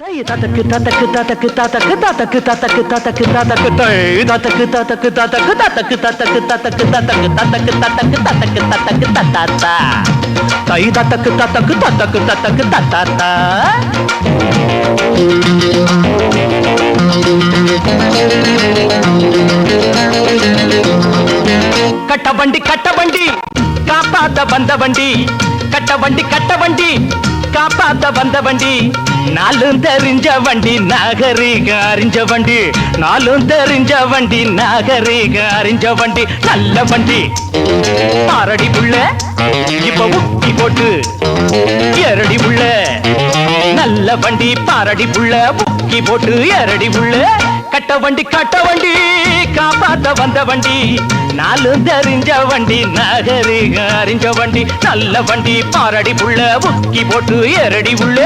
ததக்கு ததக்கு ததக்கு ததக்கு ததக்கு ததக்கு ததக்கு ததக்கு ததக்கு ததக்கு ததக்கு ததக்கு ததக்கு ததக்கு ததக்கு ததக்கு ததக்கு ததக்கு ததக்கு ததா தை ததக்கு ததக்கு ததக்கு ததக்கு ததா கட்ட வண்டி காப்பாத்த வந்த வண்டி கட்ட வண்டி காப்பாத்த வந்த வண்டி நாலும் தெரிஞ்ச வண்டி நாகரிக அறிஞ்ச வண்டி நாலும் தெரிஞ்ச வண்டி நாகரிக அறிஞ்ச வண்டி நல்ல வண்டி பாரடி புள்ள இப்ப உக்கி போட்டு எரடி புள்ள நல்ல வண்டி பாரடி புள்ள உக்கி போட்டு எரடி புள்ள கட்ட வண்டி காப்பாத்த வந்த வண்டி நாலும் தெரிஞ்ச வண்டி நாகரிக அறிஞ்ச வண்டி நல்ல வண்டி பாரடி புள்ள உக்கி போட்டு எரடி புள்ள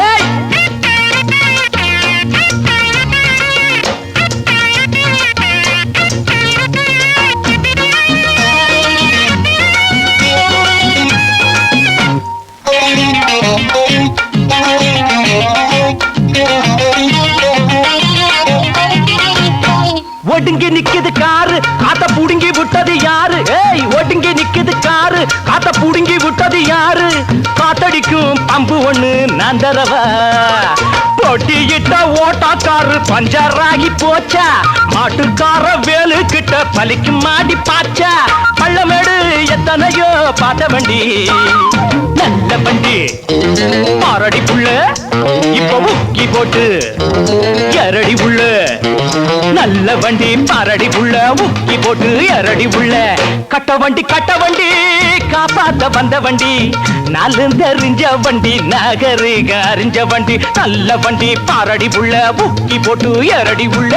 ஒடுங்கி நிக்குது காரு காத்த புடுங்கி விட்டது யாரு ஏய் ஒடுங்கி நிக்குது காரு காத்த புடுங்கி விட்டது யாரு காத்தடிக்கும் பம்பு ஒண்ணு நான் தரவா பொட்டியிட்ட ஓட்டாக்காரு பஞ்சராகி போச்சா மாட்டுக்கார வேலு கிட்ட பலிக்கு மாடி பாச்சா பள்ளமேடு எத்தனையோ பாட்ட வண்டி நல்ல வண்டி பாரடி புள்ள இப்ப உக்கி போட்டு எரடி புள்ள நல்ல வண்டி பாரடி புள்ள உக்கி போட்டு எரடி புள்ள கட்ட வண்டி காப்பாத்த வந்த வண்டி நாலு தெரிஞ்ச வண்டி நாகரிக அறிஞ்ச வண்டி நல்ல வண்டி பாரடி புள்ள உக்கி போட்டு எரடி புள்ள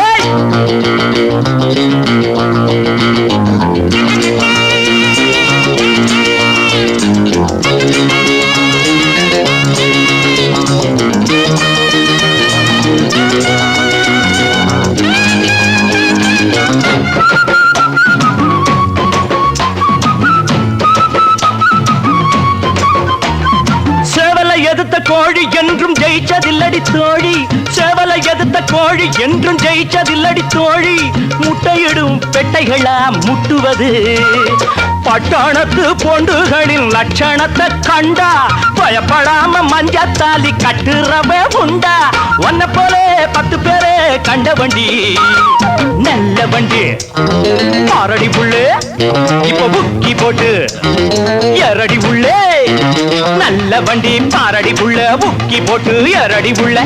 எதிர்த்த கோழி என்றும் ஜெயிச்சதில்லடி தோழி சேவலை எதிர்த்த கோழி என்றும் ஜெயிச்சதில்லடி தோழி முட்டையிடும் பெட்டைகளா முட்டுவது பட்டாணத்து பொண்டுகளின் லட்சணத்தை கண்டா பயப்படாம மஞ்சத்தாலி கட்டுறவே உண்டா ஒன்ன போல 10 பேரே கண்ட வண்டி நல்ல வண்டி பாரடி புள்ளே இப்ப புக்கி போட்டு எரடி புள்ளே நல்ல வண்டி பாரடி புள்ள புக்கி போட்டு எரடி புள்ள